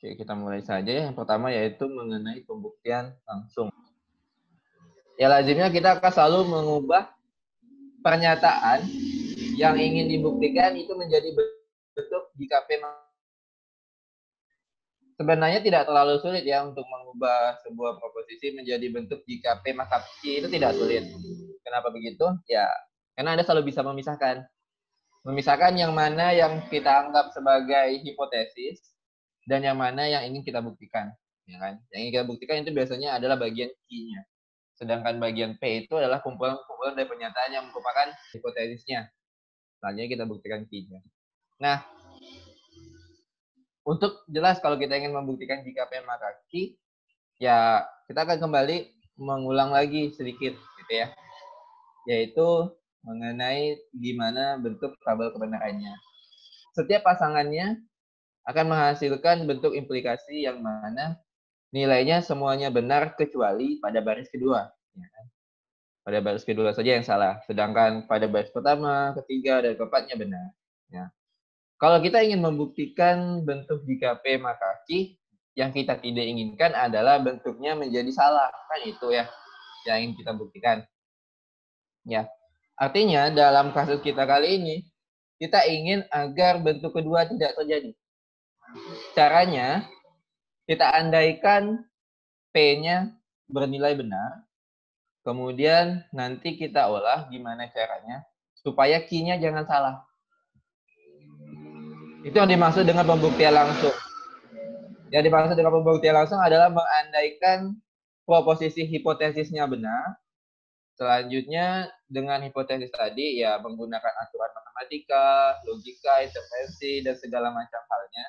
Oke, kita mulai saja ya. Yang pertama yaitu mengenai pembuktian langsung. Ya lazimnya kita akan selalu mengubah pernyataan yang ingin dibuktikan itu menjadi bentuk JKP. Sebenarnya tidak terlalu sulit ya untuk mengubah sebuah proposisi menjadi bentuk JKP maka Q itu tidak sulit. Kenapa begitu? Ya, karena Anda selalu bisa memisahkan. Memisahkan yang mana yang kita anggap sebagai hipotesis dan yang mana yang ingin kita buktikan. Ya kan? Yang ingin kita buktikan itu biasanya adalah bagian Q-nya. Sedangkan bagian P itu adalah kumpulan-kumpulan dari pernyataan yang merupakan hipotesisnya. Selanjutnya kita buktikan Q-nya. Nah, untuk jelas kalau kita ingin membuktikan jika P maka Q, ya kita akan kembali mengulang lagi sedikit gitu ya. Yaitu mengenai gimana bentuk tabel kebenarannya. Setiap pasangannya akan menghasilkan bentuk implikasi yang mana nilainya semuanya benar kecuali pada baris kedua. Ya kan? Pada baris kedua saja yang salah, sedangkan pada baris pertama, ketiga, dan keempatnya benar. Ya. Kalau kita ingin membuktikan bentuk jika P maka Q, yang kita tidak inginkan adalah bentuknya menjadi salah. Kan itu ya yang ingin kita buktikan. Ya. Artinya dalam kasus kita kali ini, kita ingin agar bentuk kedua tidak terjadi. Caranya, kita andaikan P-nya bernilai benar, kemudian nanti kita olah gimana caranya supaya Q-nya jangan salah. Itu yang dimaksud dengan pembuktian langsung. Yang dimaksud dengan pembuktian langsung adalah mengandaikan proposisi hipotesisnya benar. Selanjutnya dengan hipotesis tadi ya menggunakan aturan matematika, logika, intervensi, dan segala macam halnya.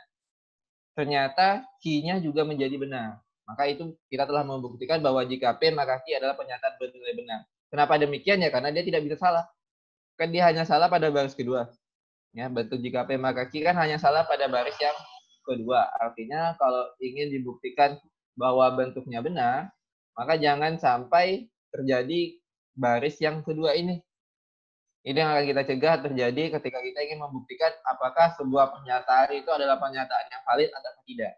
Ternyata Q-nya juga menjadi benar. Maka itu kita telah membuktikan bahwa jika P maka Q adalah pernyataan bernilai benar. Kenapa demikian ya? Karena dia tidak bisa salah. Kan dia hanya salah pada baris kedua. Ya, bentuk jika P maka Q kan hanya salah pada baris yang kedua. Artinya kalau ingin dibuktikan bahwa bentuknya benar, maka jangan sampai terjadi baris yang kedua ini. Ini yang akan kita cegah terjadi ketika kita ingin membuktikan apakah sebuah pernyataan itu adalah pernyataan yang valid atau tidak.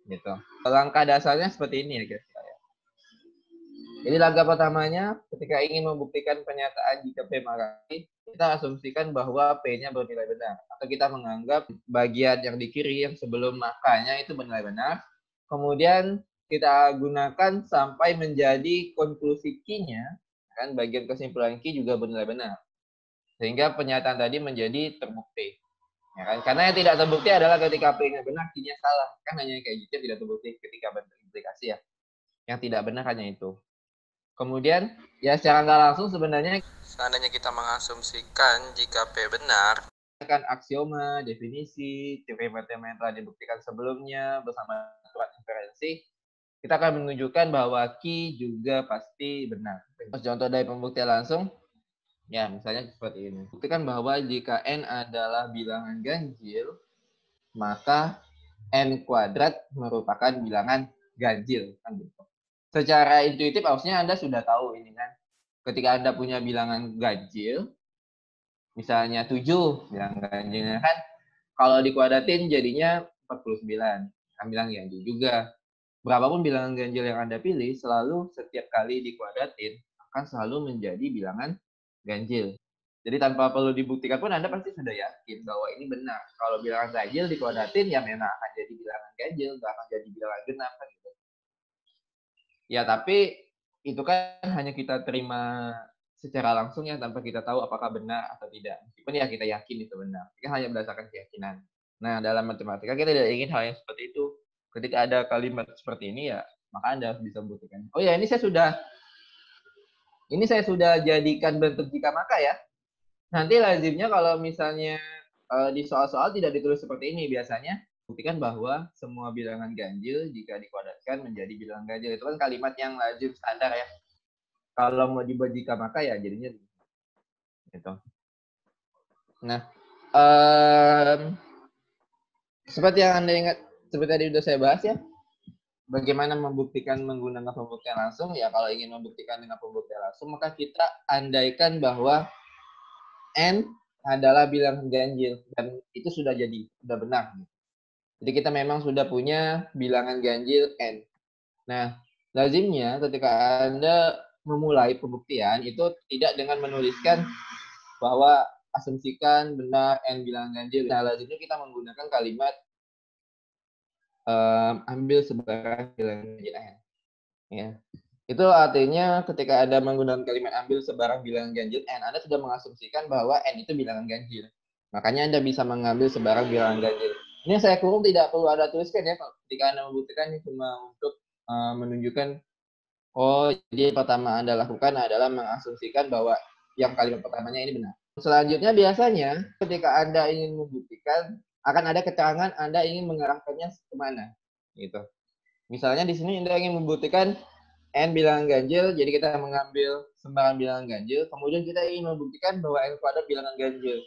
Gitu. Langkah dasarnya seperti ini ya guys. Jadi langkah pertamanya ketika ingin membuktikan pernyataan jika P maka Q, kita asumsikan bahwa P-nya bernilai benar. Atau kita menganggap bagian yang di kiri yang sebelum makanya itu bernilai benar. Kemudian kita gunakan sampai menjadi konklusi Q-nya, kan bagian kesimpulan Q juga bernilai benar. Sehingga pernyataan tadi menjadi terbukti. Ya kan? Karena yang tidak terbukti adalah ketika P-nya benar, Q-nya salah. Kan hanya kayak gitu tidak terbukti ketika berimplikasi ya. Yang tidak benar hanya itu. Kemudian, ya secara nggak langsung sebenarnya seandainya kita mengasumsikan jika P benar, kan aksioma, definisi, teori matematika yang telah dibuktikan sebelumnya bersama aturan inferensi, kita akan menunjukkan bahwa Q juga pasti benar. Contoh dari pembuktian langsung, ya misalnya seperti ini. Buktikan bahwa jika N adalah bilangan ganjil, maka N kuadrat merupakan bilangan ganjil. Kan gitu. Secara intuitif harusnya Anda sudah tahu ini kan. Ketika Anda punya bilangan ganjil, misalnya 7 bilangan ganjilnya kan, kalau dikuadratin jadinya 49. Kan bilang ganjil juga. Berapapun bilangan ganjil yang Anda pilih, selalu setiap kali dikuadratin akan selalu menjadi bilangan ganjil. Jadi tanpa perlu dibuktikan pun Anda pasti sudah yakin bahwa ini benar. Kalau bilangan ganjil dikuadratin ya memang akan jadi bilangan ganjil, nggak akan jadi bilangan genap kan gitu. Ya, tapi itu kan hanya kita terima secara langsung ya tanpa kita tahu apakah benar atau tidak. Meskipun ya kita yakin itu benar. Itu hanya berdasarkan keyakinan. Nah, dalam matematika kita tidak ingin hal yang seperti itu. Ketika ada kalimat seperti ini ya, maka Anda harus bisa membuktikan. Oh ya, ini saya sudah jadikan bentuk jika maka ya. Nanti lazimnya kalau misalnya di soal-soal tidak ditulis seperti ini biasanya buktikan bahwa semua bilangan ganjil jika dikuadratkan menjadi bilangan ganjil. Itu kan kalimat yang lazim standar ya. Kalau mau dibuat jika maka ya jadinya gitu. Nah, seperti yang Anda ingat, seperti tadi sudah saya bahas ya, bagaimana membuktikan menggunakan pembuktian langsung ya. Kalau ingin membuktikan dengan pembuktian langsung maka kita andaikan bahwa N adalah bilangan ganjil dan itu sudah benar. Jadi kita memang sudah punya bilangan ganjil N. Nah, lazimnya ketika Anda memulai pembuktian itu tidak dengan menuliskan bahwa asumsikan benar N bilangan ganjil. Nah, lazimnya kita menggunakan kalimat ambil sebarang bilangan ganjil N. Ya. Itu artinya ketika Anda menggunakan kalimat ambil sebarang bilangan ganjil N, Anda sudah mengasumsikan bahwa N itu bilangan ganjil. Makanya Anda bisa mengambil sebarang bilangan ganjil. Ini saya kurung tidak perlu Anda tuliskan ya, ketika Anda membuktikan ini cuma untuk menunjukkan, oh jadi pertama Anda lakukan adalah mengasumsikan bahwa yang kalimat pertamanya ini benar. Selanjutnya biasanya ketika Anda ingin membuktikan, akan ada keterangan Anda ingin mengarahkannya kemana. Gitu. Misalnya di sini Anda ingin membuktikan N bilangan ganjil, jadi kita mengambil sembarang bilangan ganjil, kemudian kita ingin membuktikan bahwa N kuadrat bilangan ganjil.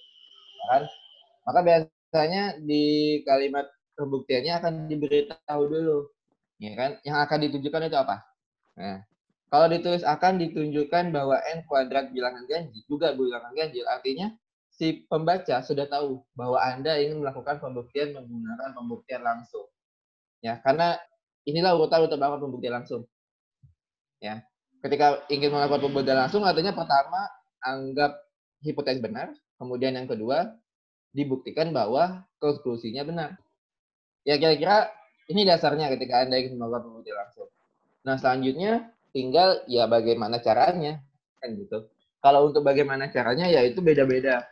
Kan? Maka biasanya di kalimat pembuktiannya akan diberitahu dulu. Ya kan? Yang akan ditunjukkan itu apa? Nah, kalau ditulis akan ditunjukkan bahwa N kuadrat bilangan ganjil, juga bilangan ganjil, artinya si pembaca sudah tahu bahwa Anda ingin melakukan pembuktian menggunakan pembuktian langsung. Ya, karena inilah urutan pembuktian langsung. Ya. Ketika ingin melakukan pembuktian langsung, artinya pertama anggap hipotesis benar, kemudian yang kedua dibuktikan bahwa konklusinya benar. Ya kira-kira ini dasarnya ketika Anda ingin melakukan pembuktian langsung. Nah selanjutnya tinggal ya bagaimana caranya kan gitu. Kalau untuk bagaimana caranya ya itu beda-beda,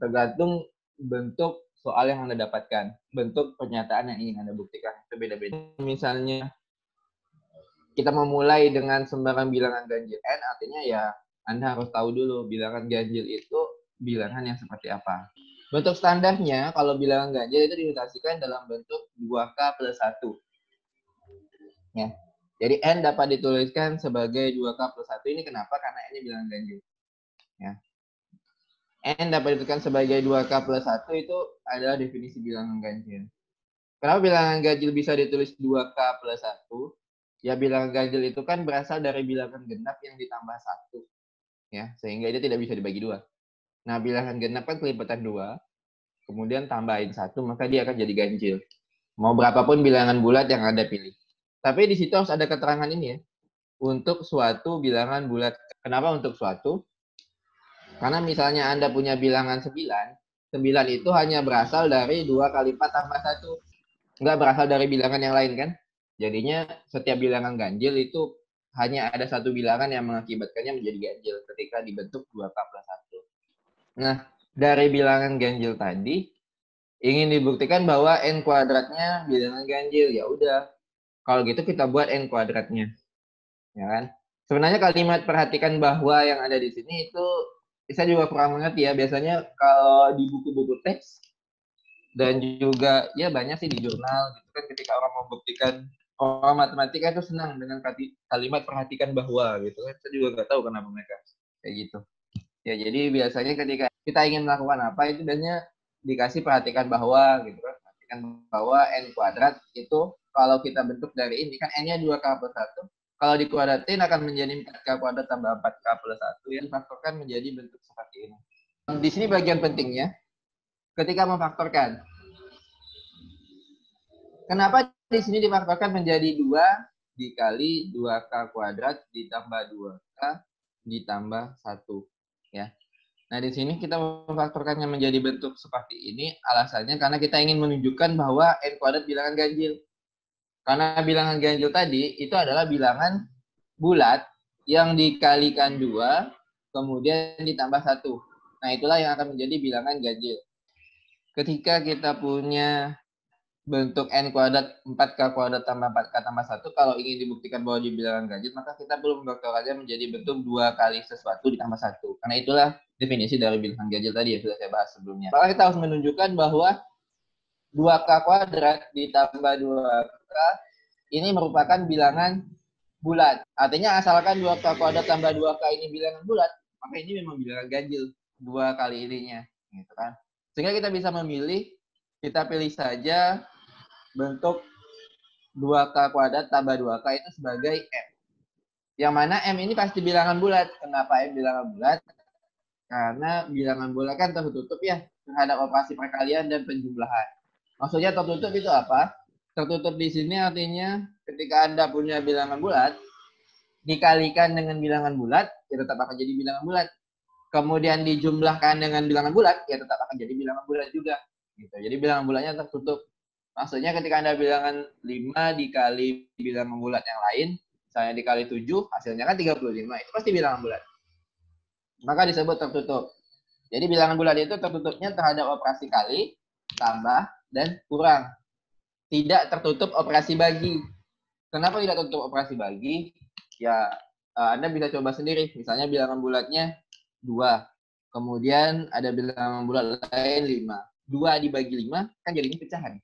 tergantung bentuk soal yang Anda dapatkan, bentuk pernyataan yang ingin Anda buktikan itu beda-beda. Misalnya kita memulai dengan sembarang bilangan ganjil N, artinya ya Anda harus tahu dulu bilangan ganjil itu bilangan yang seperti apa. Bentuk standarnya kalau bilangan ganjil itu dinotasikan dalam bentuk 2K plus 1. Ya. Jadi N dapat dituliskan sebagai 2K plus 1. Ini kenapa? Karena N bilangan ganjil. Ya. N dapat dituliskan sebagai 2K plus 1 itu adalah definisi bilangan ganjil. Kenapa bilangan ganjil bisa ditulis 2K plus 1? Ya bilangan ganjil itu kan berasal dari bilangan genap yang ditambah 1. Ya, sehingga dia tidak bisa dibagi 2. Nah, bilangan genap kan kelipatan 2, kemudian tambahin 1, maka dia akan jadi ganjil. Mau berapapun bilangan bulat yang Anda pilih. Tapi di situ harus ada keterangan ini ya. Untuk suatu bilangan bulat. Kenapa untuk suatu? Karena misalnya Anda punya bilangan 9, 9 itu hanya berasal dari 2 kali 4 tambah 1. Nggak berasal dari bilangan yang lain kan? Jadinya setiap bilangan ganjil itu hanya ada satu bilangan yang mengakibatkannya menjadi ganjil ketika dibentuk 2K plus 1. Nah, dari bilangan ganjil tadi ingin dibuktikan bahwa N kuadratnya bilangan ganjil. Ya udah, kalau gitu kita buat N kuadratnya. Ya kan? Sebenarnya kalimat perhatikan bahwa yang ada di sini itu saya juga kurang mengerti ya. Biasanya kalau di buku-buku teks dan juga ya banyak sih di jurnal gitu kan ketika orang membuktikan orang matematika itu senang dengan kalimat perhatikan bahwa gitu kan. Saya juga nggak tahu kenapa mereka kayak gitu. Ya jadi biasanya ketika kita ingin melakukan apa itu biasanya dikasih perhatikan bahwa gitu kan. Perhatikan bahwa N kuadrat itu kalau kita bentuk dari ini kan N-nya 2K plus 1. Kalau dikuadratin akan menjadi 4K kuadrat tambah 4K plus 1 yang difaktorkan menjadi bentuk seperti ini. Di sini bagian pentingnya ketika memfaktorkan. Kenapa di sini difaktorkan menjadi 2 dikali 2K kuadrat ditambah 2K ditambah 1. Ya. Nah, di sini kita memfaktorkannya menjadi bentuk seperti ini. Alasannya karena kita ingin menunjukkan bahwa N kuadrat bilangan ganjil. Karena bilangan ganjil tadi itu adalah bilangan bulat yang dikalikan 2, kemudian ditambah 1. Nah, itulah yang akan menjadi bilangan ganjil. Ketika kita punya bentuk N kuadrat 4K kuadrat tambah 4K tambah 1, kalau ingin dibuktikan bahwa di bilangan ganjil, maka kita perlu memfaktorkannya menjadi bentuk 2 kali sesuatu ditambah 1. Karena itulah definisi dari bilangan ganjil tadi yang sudah saya bahas sebelumnya. Maka kita harus menunjukkan bahwa 2K kuadrat ditambah 2K ini merupakan bilangan bulat. Artinya asalkan 2K kuadrat tambah 2K ini bilangan bulat, maka ini memang bilangan ganjil 2 kali ininya. Gitu kan. Sehingga kita bisa memilih, kita pilih saja bentuk 2K kuadrat tambah 2K itu sebagai M. Yang mana M ini pasti bilangan bulat. Kenapa M bilangan bulat? Karena bilangan bulat kan tertutup ya terhadap operasi perkalian dan penjumlahan. Maksudnya tertutup itu apa? Tertutup di sini artinya ketika Anda punya bilangan bulat, dikalikan dengan bilangan bulat, ya tetap akan jadi bilangan bulat. Kemudian dijumlahkan dengan bilangan bulat, ya tetap akan jadi bilangan bulat juga. Gitu. Jadi bilangan bulatnya tertutup. Maksudnya ketika Anda bilangan 5 dikali bilangan bulat yang lain, misalnya dikali 7, hasilnya kan 35. Itu pasti bilangan bulat. Maka disebut tertutup. Jadi bilangan bulat itu tertutupnya terhadap operasi kali, tambah, dan kurang. Tidak tertutup operasi bagi. Kenapa tidak tertutup operasi bagi? Ya, Anda bisa coba sendiri. Misalnya bilangan bulatnya 2. Kemudian ada bilangan bulat lain 5. 2 dibagi 5 kan jadinya pecahan.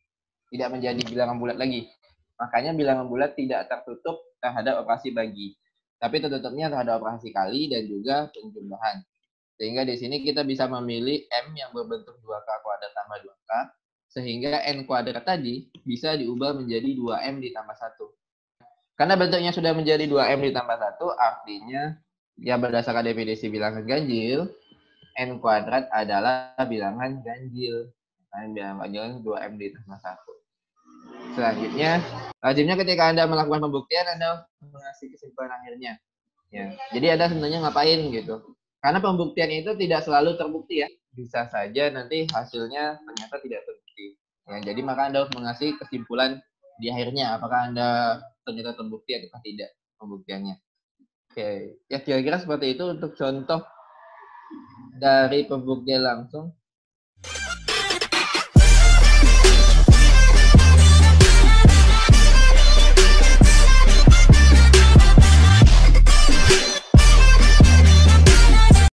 Tidak menjadi bilangan bulat lagi. Makanya bilangan bulat tidak tertutup terhadap operasi bagi. Tapi tertutupnya terhadap operasi kali dan juga penjumlahan. Sehingga di sini kita bisa memilih M yang berbentuk 2K kuadrat tambah 2K. Sehingga N kuadrat tadi bisa diubah menjadi 2M ditambah 1. Karena bentuknya sudah menjadi 2M ditambah 1, artinya ya berdasarkan definisi bilangan ganjil, N kuadrat adalah bilangan ganjil. Nah, bilangan ganjil 2M ditambah 1. Selanjutnya, lazimnya ketika Anda melakukan pembuktian, Anda mengasih kesimpulan akhirnya. Ya. Jadi Anda sebenarnya ngapain gitu. Karena pembuktian itu tidak selalu terbukti ya. Bisa saja nanti hasilnya ternyata tidak terbukti. Ya, jadi maka Anda harus mengasih kesimpulan di akhirnya. Apakah Anda ternyata terbukti atau tidak pembuktiannya. Oke. Ya kira-kira seperti itu untuk contoh dari pembuktian langsung.